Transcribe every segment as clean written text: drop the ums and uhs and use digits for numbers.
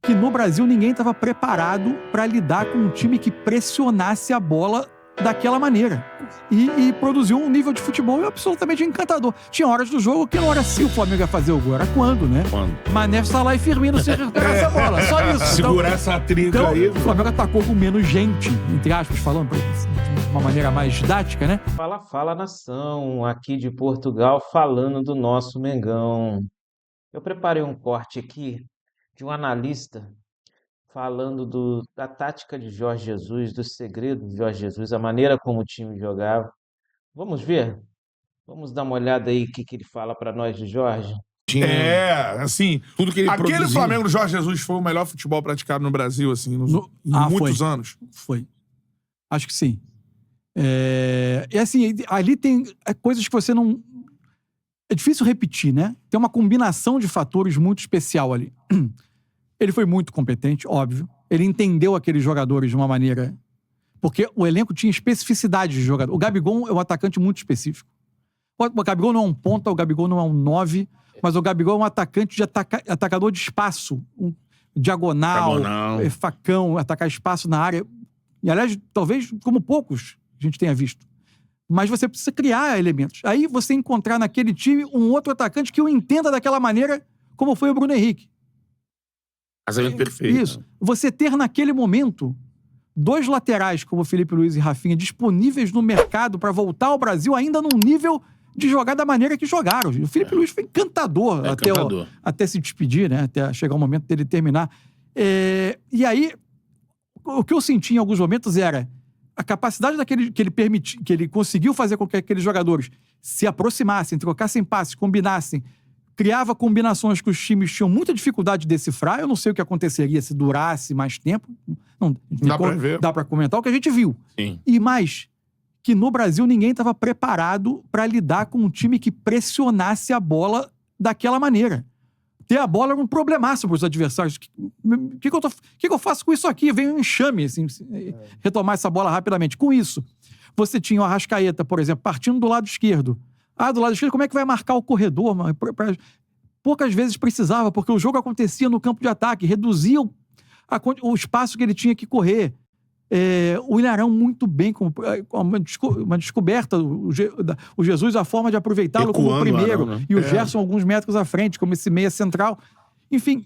que no Brasil ninguém estava preparado para lidar com um time que pressionasse a bola daquela maneira. E produziu um nível de futebol absolutamente encantador. Tinha horas do jogo que não era se o Flamengo ia fazer o gol, era quando, né? Quando? Mané, Salah e Firmino se recuperar essa bola. Só isso. Segurar essa trinca então, aí. o Flamengo atacou com menos gente, entre aspas, falando de uma maneira mais didática, né? Fala, fala, nação, aqui de Portugal, falando do nosso Mengão. Eu preparei um corte aqui de um analista falando da tática de Jorge Jesus, do segredo de Jorge Jesus, a maneira como o time jogava. Vamos ver? Vamos dar uma olhada aí o que ele fala para nós de Jorge? Assim, tudo que ele aquele produziu. Flamengo do Jorge Jesus foi o melhor futebol praticado no Brasil, assim, em muitos anos. Foi. Acho que sim. Assim, ali tem coisas que você não... É difícil repetir, né? Tem uma combinação de fatores muito especial ali. Ele foi muito competente, óbvio. Ele entendeu aqueles jogadores de uma maneira... Porque o elenco tinha especificidade de jogador. O Gabigol é um atacante muito específico. O Gabigol não é um ponta, o Gabigol não é um 9, mas o Gabigol é um atacante de atacador de espaço. Um diagonal, facão, atacar espaço na área. E, aliás, talvez como poucos a gente tenha visto. Mas você precisa criar elementos. Aí você encontrar naquele time um outro atacante que o entenda daquela maneira como foi o Bruno Henrique. Casamento perfeito. Isso. Você ter naquele momento 2 laterais como Felipe Luiz e Rafinha disponíveis no mercado para voltar ao Brasil ainda num nível de jogar da maneira que jogaram. O Felipe Luiz foi encantador, até se despedir, né? Até chegar o momento dele terminar. E aí, o que eu senti em alguns momentos era a capacidade que ele conseguiu fazer com que aqueles jogadores se aproximassem, trocassem passes, combinassem, criava combinações que os times tinham muita dificuldade de decifrar. Eu não sei o que aconteceria se durasse mais tempo. Não, dá pra comentar o que a gente viu. Sim. E mais, que no Brasil ninguém estava preparado para lidar com um time que pressionasse a bola daquela maneira. Ter a bola era um problemaço para os adversários. O que eu faço com isso aqui? Vem um enxame, assim, retomar essa bola rapidamente. Com isso, você tinha o Arrascaeta, por exemplo, partindo do lado esquerdo. Do lado esquerdo, como é que vai marcar o corredor? Poucas vezes precisava, porque o jogo acontecia no campo de ataque, reduzia o espaço que ele tinha que correr. O Ilharão muito bem, com uma descoberta, o Jesus, a forma de aproveitá-lo como o primeiro, né? E o Gerson alguns metros à frente, como esse meia central. Enfim,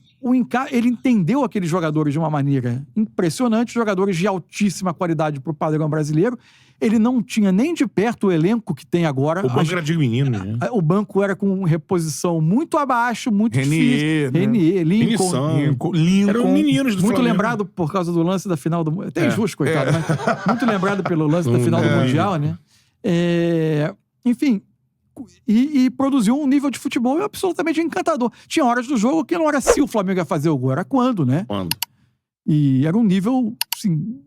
ele entendeu aqueles jogadores de uma maneira impressionante, jogadores de altíssima qualidade para o padrão brasileiro. Ele não tinha nem de perto o elenco que tem agora. O banco era de menino, né? O banco era com reposição muito abaixo, muito difícil. Né? Renier, Lincoln. Eram meninos do Muito Flamengo. lembrado por causa do lance da final do... Até injusto, coitado, mas muito lembrado pelo lance da final do Mundial, né? Enfim, e produziu um nível de futebol absolutamente encantador. Tinha horas do jogo que não era se o Flamengo ia fazer o gol, era quando, né? Quando? E era um nível, assim...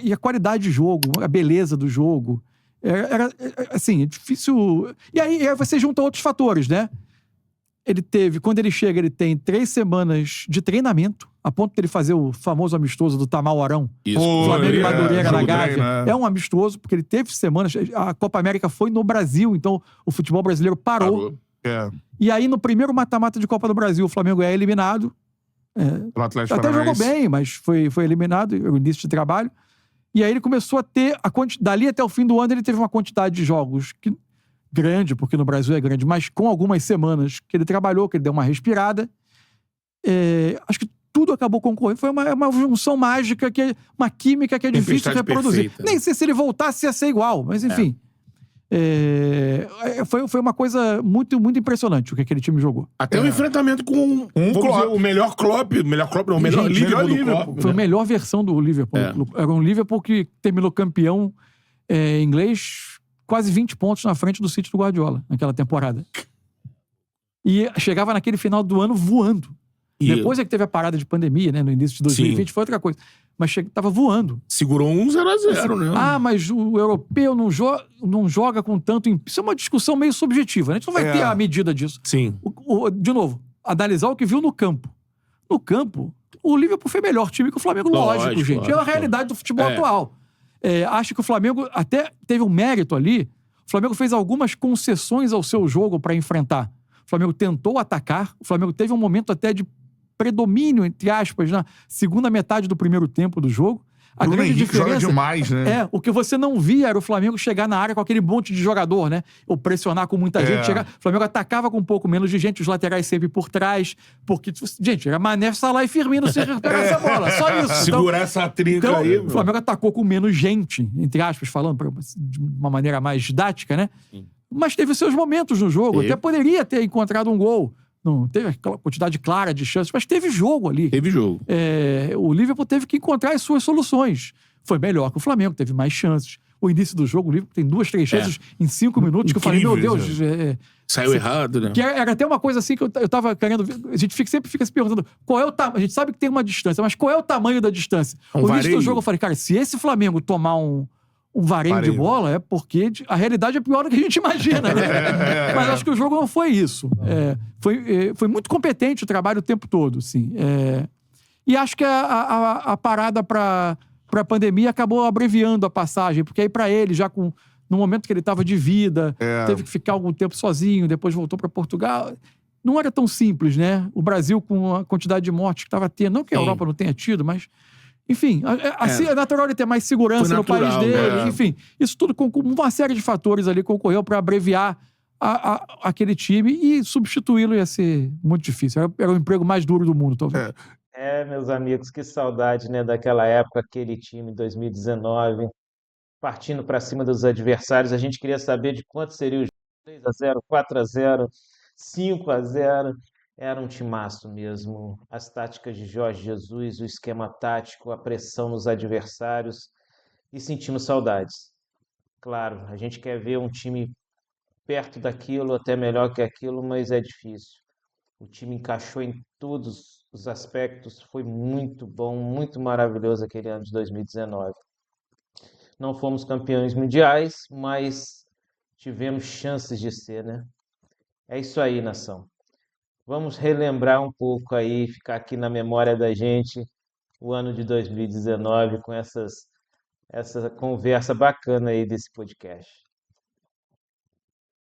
E a qualidade de jogo, a beleza do jogo. Era assim, difícil... E aí você junta outros fatores, né? Quando ele chega, ele tem 3 semanas de treinamento, a ponto de ele fazer o famoso amistoso do Tamal-Arão. Isso. Flamengo e Madureira na Gávea. Né? É um amistoso, porque ele teve semanas... A Copa América foi no Brasil, então o futebol brasileiro parou. E aí, no primeiro mata-mata de Copa do Brasil, o Flamengo é eliminado. O Atlético Até jogou Paranaense. bem, mas foi eliminado, o início de trabalho. E aí ele começou a ter, dali até o fim do ano, ele teve uma quantidade de jogos grande, porque no Brasil é grande, mas com algumas semanas que ele trabalhou, que ele deu uma respirada. Acho que tudo acabou concorrendo. Foi uma junção mágica, uma química que é difícil de reproduzir. Perfeita. Nem sei se ele voltasse ia ser igual, mas enfim. Foi uma coisa muito, muito impressionante o que aquele time jogou. Até o enfrentamento com o melhor Klopp. O melhor Liverpool do Klopp. Foi a melhor versão do Liverpool. Era um Liverpool que terminou campeão inglês quase 20 pontos na frente do City do Guardiola naquela temporada. E chegava naquele final do ano voando. Depois é que teve a parada de pandemia, né? No início de 2020 foi outra coisa. Mas tava voando. Segurou um 0-0, né? Mas o europeu não joga com tanto... Isso é uma discussão meio subjetiva, né? A gente não vai ter a medida disso. Sim. De novo, analisar o que viu no campo. No campo, o Liverpool foi melhor time que o Flamengo, lógico, gente. Lógico. É a realidade do futebol atual. Acho que o Flamengo até teve um mérito ali. O Flamengo fez algumas concessões ao seu jogo para enfrentar. O Flamengo tentou atacar. O Flamengo teve um momento até de predomínio, entre aspas, na segunda metade do primeiro tempo do jogo. A Bruno grande Henrique joga diferença demais, né? o que você não via era o Flamengo chegar na área com aquele monte de jogador, né? Ou pressionar com muita gente. O Flamengo atacava com um pouco menos de gente, os laterais sempre por trás. Porque, gente, era Mané, Salah e Firmino se recuperar essa bola. Só isso. Segurar essa trinca aí. O Flamengo atacou com menos gente, entre aspas, falando de uma maneira mais didática, né? Sim. Mas teve seus momentos no jogo. Até poderia ter encontrado um gol. Não teve aquela quantidade clara de chances, mas teve jogo ali. Teve jogo. O Liverpool teve que encontrar as suas soluções. Foi melhor que o Flamengo, teve mais chances. O início do jogo, o Liverpool tem 2, 3 chances em 5 minutos, que eu falei, meu Deus... Saiu errado, né? Que era até uma coisa assim que eu tava querendo ver. A gente sempre fica se perguntando qual é o tamanho. A gente sabe que tem uma distância, mas qual é o tamanho da distância? No início do jogo eu falei, cara, se esse Flamengo tomar um vareio de bola, é porque a realidade é pior do que a gente imagina, né? Mas acho que o jogo não foi isso. Foi muito competente o trabalho o tempo todo, sim. E acho que a parada para a pandemia acabou abreviando a passagem, porque aí para ele, já no momento que ele estava de vida, teve que ficar algum tempo sozinho, depois voltou para Portugal. Não era tão simples, né? O Brasil, com a quantidade de mortes que estava tendo, não que a Europa não tenha tido, mas... Enfim, assim é natural ele ter mais segurança no país dele. Enfim, isso tudo com uma série de fatores ali concorreu para abreviar aquele time, e substituí-lo ia ser muito difícil. Era o emprego mais duro do mundo, talvez. Meus amigos, que saudade, né, daquela época, aquele time 2019, partindo para cima dos adversários. A gente queria saber de quanto seria o 3-0, 4-0, 5-0. Era um timaço mesmo. As táticas de Jorge Jesus, o esquema tático, a pressão nos adversários, e sentimos saudades. Claro, a gente quer ver um time perto daquilo, até melhor que aquilo, mas é difícil. O time encaixou em todos os aspectos, foi muito bom, muito maravilhoso aquele ano de 2019. Não fomos campeões mundiais, mas tivemos chances de ser, né? É isso aí, nação. Vamos relembrar um pouco aí, ficar aqui na memória da gente, o ano de 2019, com essa conversa bacana aí desse podcast.